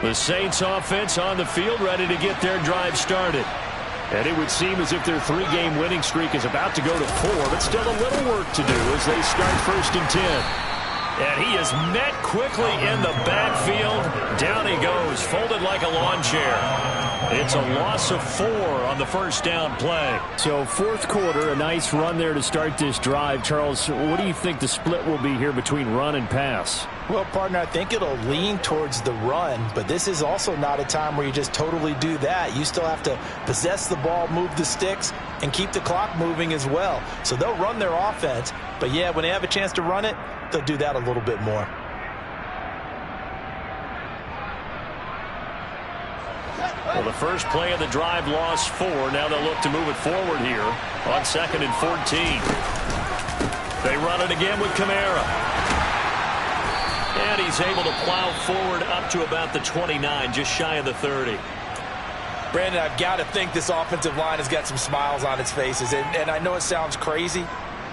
The Saints offense on the field ready to get their drive started. And it would seem as if their 3-game winning streak is about to go to 4, but still a little work to do as they start 1st and 10. And he is met quickly in the backfield. Down he goes, folded like a lawn chair. It's a loss of 4 on the 1st down play. So 4th quarter, a nice run there to start this drive. Charles, what do you think the split will be here between run and pass? Well, partner, I think it'll lean towards the run, but this is also not a time where you just totally do that. You still have to possess the ball, move the sticks, and keep the clock moving as well. So they'll run their offense, but yeah, when they have a chance to run it, they'll do that a little bit more. Well, the first play of the drive lost 4. Now they'll look to move it forward here on 2nd and 14. They run it again with Kamara. And he's able to plow forward up to about the 29, just shy of the 30. Brandon, I've got to think this offensive line has got some smiles on its faces. And I know it sounds crazy,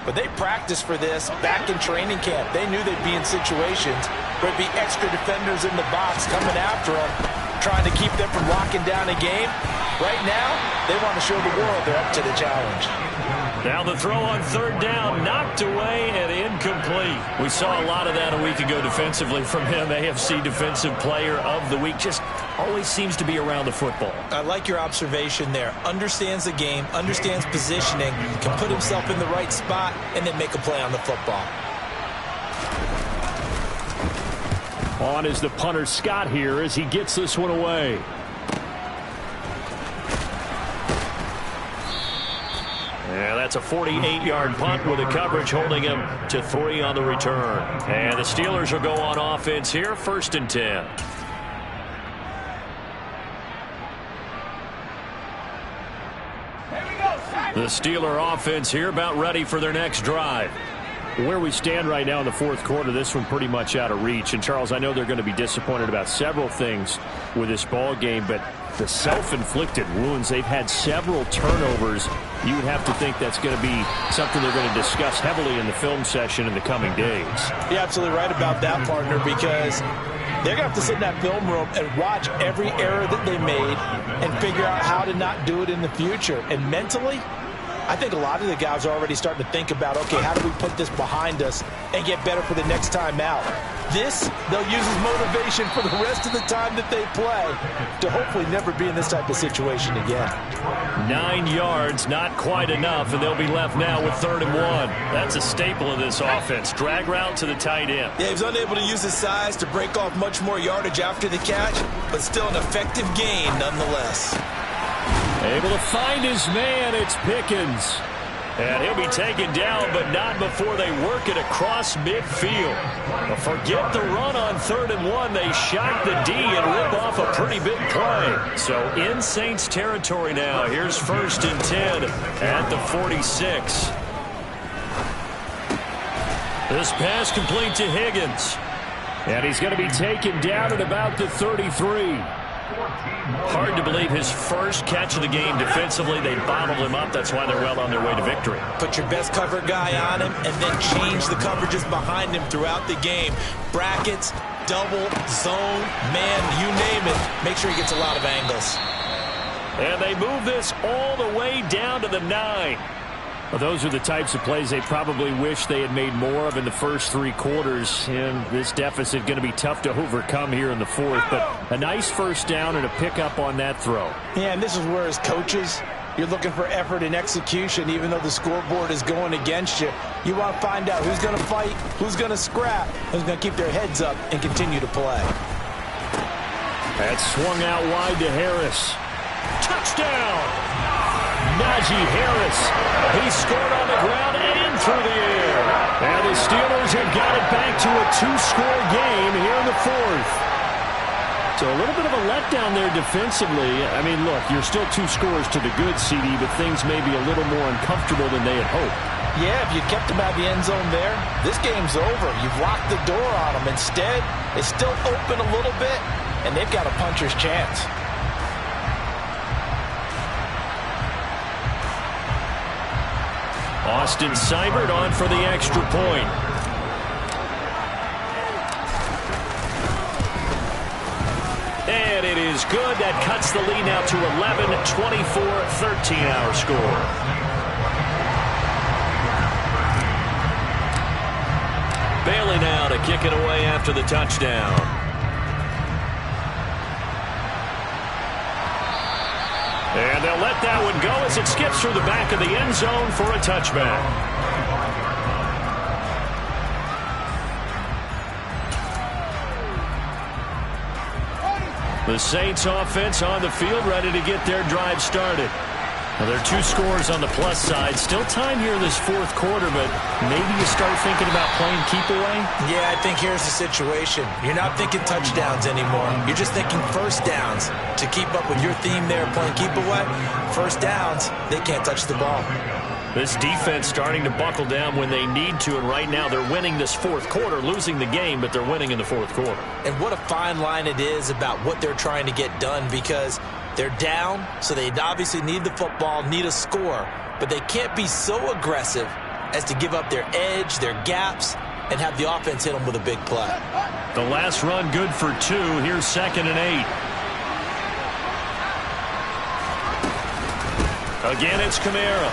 but they practiced for this back in training camp. They knew they'd be in situations where there'd be extra defenders in the box coming after them, trying to keep them from locking down a game. Right now, they want to show the world they're up to the challenge. Now the throw on 3rd down, knocked away and incomplete. We saw a lot of that a week ago defensively from him. AFC Defensive Player of the Week. Just always seems to be around the football. I like your observation there. Understands the game, understands positioning, can put himself in the right spot, and then make a play on the football. On is the punter Scott here as he gets this one away. Yeah, that's a 48-yard punt with the coverage holding him to 3 on the return. And the Steelers will go on offense here, 1st and 10. The Steeler offense here about ready for their next drive. Where we stand right now in the 4th quarter, this one pretty much out of reach. And, Charles, I know they're going to be disappointed about several things with this ball game, but the self-inflicted wounds, they've had several turnovers. You would have to think that's going to be something they're going to discuss heavily in the film session in the coming days. You're absolutely right about that, partner, because they're going to have to sit in that film room and watch every error that they made and figure out how to not do it in the future. And mentally, I think a lot of the guys are already starting to think about, okay, how do we put this behind us and get better for the next time out? This, they'll use as motivation for the rest of the time that they play to hopefully never be in this type of situation again. 9 yards, not quite enough, and they'll be left now with 3rd and 1. That's a staple of this offense. Drag route to the tight end. Yeah, he was unable to use his size to break off much more yardage after the catch, but still an effective gain nonetheless. Able to find his man, it's Pickens. And he'll be taken down, but not before they work it across midfield. Forget the run on 3rd and 1. They shock the D and rip off a pretty big play. So in Saints territory now. Here's 1st and 10 at the 46. This pass complete to Higgins. And he's going to be taken down at about the 33. Hard to believe his first catch of the game defensively. They bottled him up. That's why they're well on their way to victory. Put your best cover guy on him and then change the coverages behind him throughout the game. Brackets, double, zone, man, you name it. Make sure he gets a lot of angles. And they move this all the way down to the 9. Well, those are the types of plays they probably wish they had made more of in the first 3 quarters. And this deficit going to be tough to overcome here in the 4th. But a nice first down and a pickup on that throw. Yeah, and this is where as coaches, you're looking for effort and execution. Even though the scoreboard is going against you, you want to find out who's going to fight, who's going to scrap, who's going to keep their heads up and continue to play. That's swung out wide to Harris. Touchdown! Najee Harris. He scored on the ground and through the air. And the Steelers have got it back to a 2-score game here in the 4th. So a little bit of a letdown there defensively. I mean, look, you're still 2 scores to the good, CD, but things may be a little more uncomfortable than they had hoped. Yeah, if you kept them out of the end zone there, this game's over. You've locked the door on them. Instead, it's still open a little bit, and they've got a puncher's chance. Austin Seibert on for the extra point. And it is good. That cuts the lead now to 11, 24, 13 our score. Bailey now to kick it away after the touchdown. And they'll let that one go as it skips through the back of the end zone for a touchback. The Saints offense on the field ready to get their drive started. Well, there are 2 scores on the plus side. Still time here in this 4th quarter, but maybe you start thinking about playing keep away? Yeah, I think here's the situation. You're not thinking touchdowns anymore. You're just thinking first downs. To keep up with your theme there, playing keep away, first downs, they can't touch the ball. This defense starting to buckle down when they need to, and right now they're winning this 4th quarter, losing the game, but they're winning in the 4th quarter. And what a fine line it is about what they're trying to get done, because they're down, so they obviously need the football, need a score, but they can't be so aggressive as to give up their edge, their gaps, and have the offense hit them with a big play. The last run good for 2. Here's 2nd and 8. Again, it's Kamara.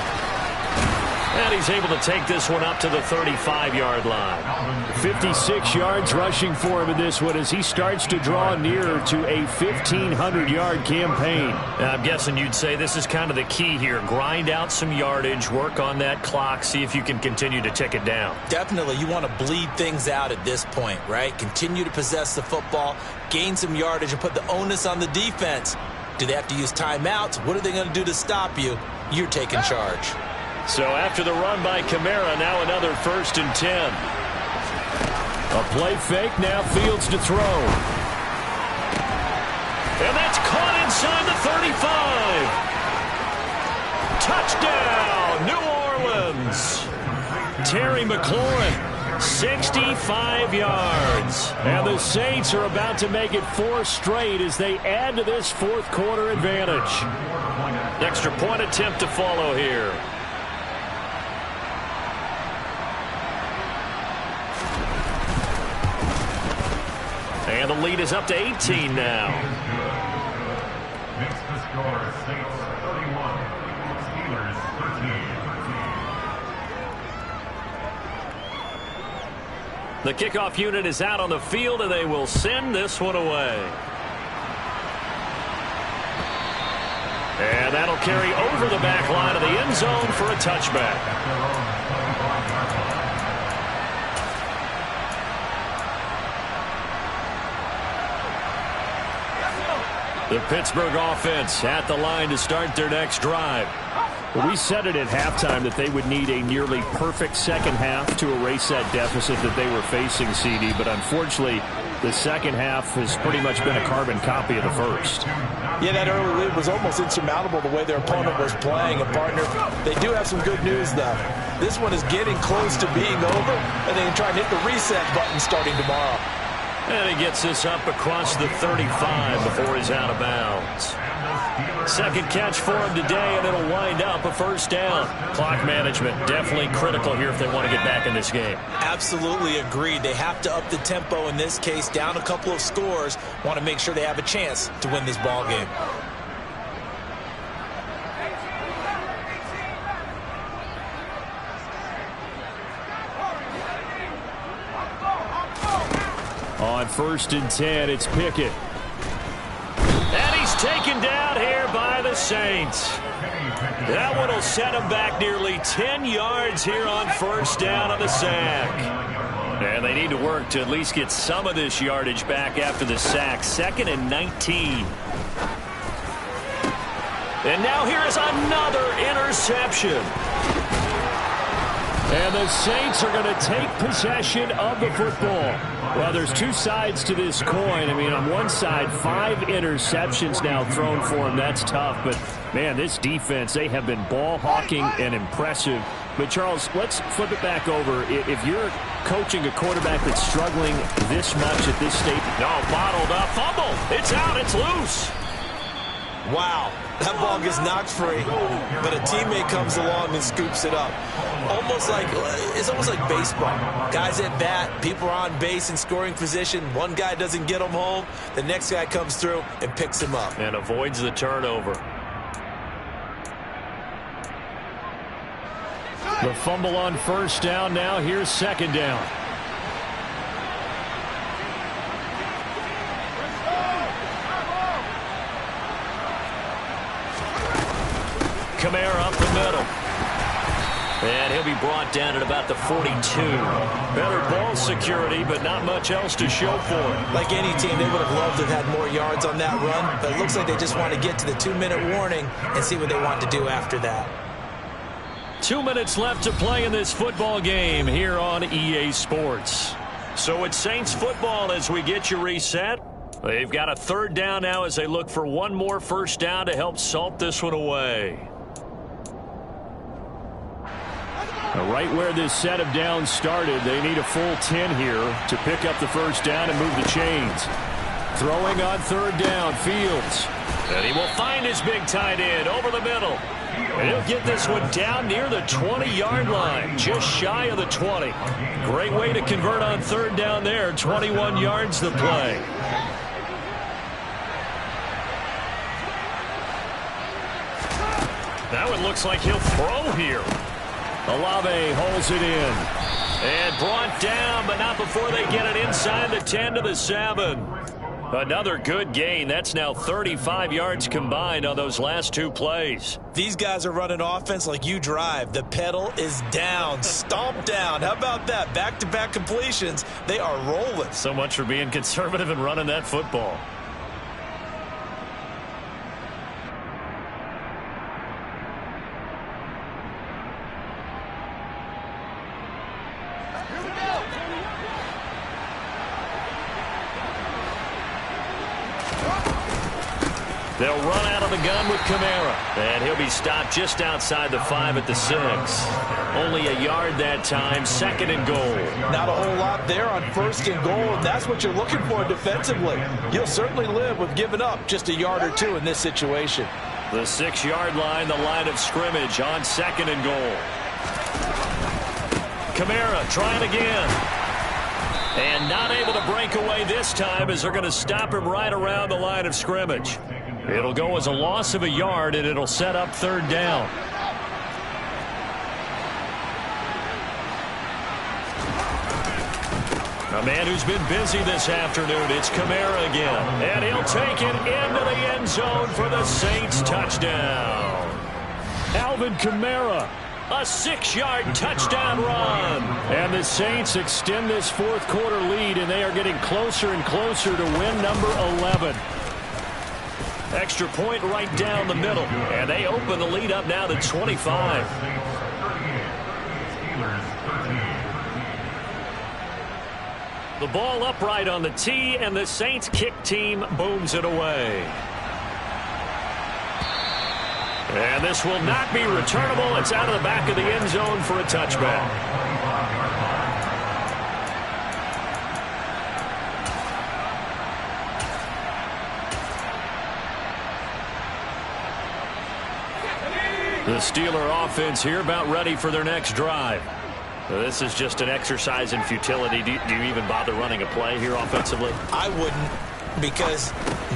And he's able to take this one up to the 35-yard line. 56 yards rushing for him in this one as he starts to draw nearer to a 1,500-yard campaign. I'm guessing you'd say this is kind of the key here. Grind out some yardage, work on that clock, see if you can continue to tick it down. Definitely, you want to bleed things out at this point, right? Continue to possess the football, gain some yardage, and put the onus on the defense. Do they have to use timeouts? What are they going to do to stop you? You're taking charge. So after the run by Kamara, now another 1st and 10. A play fake, now Fields to throw. And that's caught inside the 35. Touchdown, New Orleans. Terry McLaurin, 65 yards. And the Saints are about to make it 4 straight as they add to this fourth quarter advantage. Extra point attempt to follow here. And the lead is up to 18 now. Makes the score Saints 31, Steelers 13. The kickoff unit is out on the field, and they will send this one away. And that'll carry over the back line of the end zone for a touchback. The Pittsburgh offense at the line to start their next drive. Well, we said it at halftime that they would need a nearly perfect second half to erase that deficit that they were facing, CD. But unfortunately, the second half has pretty much been a carbon copy of the first. Yeah, that early lead was almost insurmountable the way their opponent was playing. And, partner, they do have some good news, though. This one is getting close to being over, and they can try and hit the reset button starting tomorrow. And he gets this up across the 35 before he's out of bounds. Second catch for him today, and it'll wind up a 1st down. Clock management definitely critical here if they want to get back in this game. Absolutely agreed. They have to up the tempo in this case, down a couple of scores. Want to make sure they have a chance to win this ball game. On 1st and 10, it's Pickett. And he's taken down here by the Saints. That one will set him back nearly 10 yards here on 1st down on the sack. And they need to work to at least get some of this yardage back after the sack. 2nd and 19. And now here is another interception. And the Saints are going to take possession of the football. Well, there's two sides to this coin. I mean, on one side, 5 interceptions now thrown for him. That's tough. But, man, this defense, they have been ball hawking and impressive. But, Charles, let's flip it back over. If you're coaching a quarterback that's struggling this much at this stage. No, bottled up. Fumble. It's out. It's loose. Wow, that ball gets knocked free, but a teammate comes along and scoops it up. It's almost like baseball. Guys at bat, people are on base in scoring position. One guy doesn't get him home. The next guy comes through and picks him up. And avoids the turnover. The fumble on 1st down. Now here's 2nd down. Kamara up the middle. And he'll be brought down at about the 42. Better ball security, but not much else to show for it. Like any team, they would have loved to have had more yards on that run, but it looks like they just want to get to the 2-minute warning and see what they want to do after that. 2 minutes left to play in this football game here on EA Sports. So it's Saints football as we get you reset. They've got a 3rd down now as they look for one more 1st down to help salt this one away. Right where this set of downs started, they need a full 10 here to pick up the 1st down and move the chains. Throwing on 3rd down, Fields. And he will find his big tight end over the middle. And he'll get this one down near the 20-yard line, just shy of the 20. Great way to convert on 3rd down there, 21 yards to play. That one looks like he'll throw here. Olave holds it in. And brought down, but not before they get it inside the 10 to the 7. Another good gain. That's now 35 yards combined on those last two plays. These guys are running offense like you drive. The pedal is down, stomped down. How about that? Back-to-back completions. They are rolling. So much for being conservative and running that football. They'll run out of the gun with Kamara. And he'll be stopped just outside the 5 at the 6. Only a yard that time, 2nd and goal. Not a whole lot there on 1st and goal, and that's what you're looking for defensively. You'll certainly live with giving up just a yard or two in this situation. The 6-yard line, the line of scrimmage on 2nd and goal. Kamara trying again. And not able to break away this time as they're going to stop him right around the line of scrimmage. It'll go as a loss of a yard, and it'll set up 3rd down. A man who's been busy this afternoon, it's Kamara again. And he'll take it into the end zone for the Saints touchdown. Alvin Kamara, a 6-yard touchdown run. And the Saints extend this 4th quarter lead, and they are getting closer and closer to win number 11. Extra point right down the middle. And they open the lead up now to 25. The ball upright on the tee, and the Saints kick team booms it away. And this will not be returnable. It's out of the back of the end zone for a touchback. The Steeler offense here about ready for their next drive. This is just an exercise in futility. Do you even bother running a play here offensively? I wouldn't, because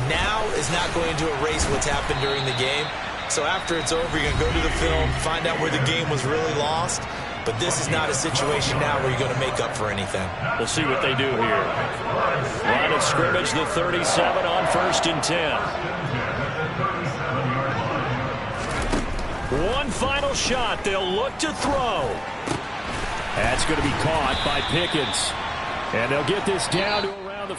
now is not going to erase what's happened during the game. So after it's over, you're going to go to the film, find out where the game was really lost. But this is not a situation now where you're going to make up for anything. We'll see what they do here. Line of scrimmage, the 37 on 1st and 10. One final shot. They'll look to throw. That's going to be caught by Pickens. And they'll get this down to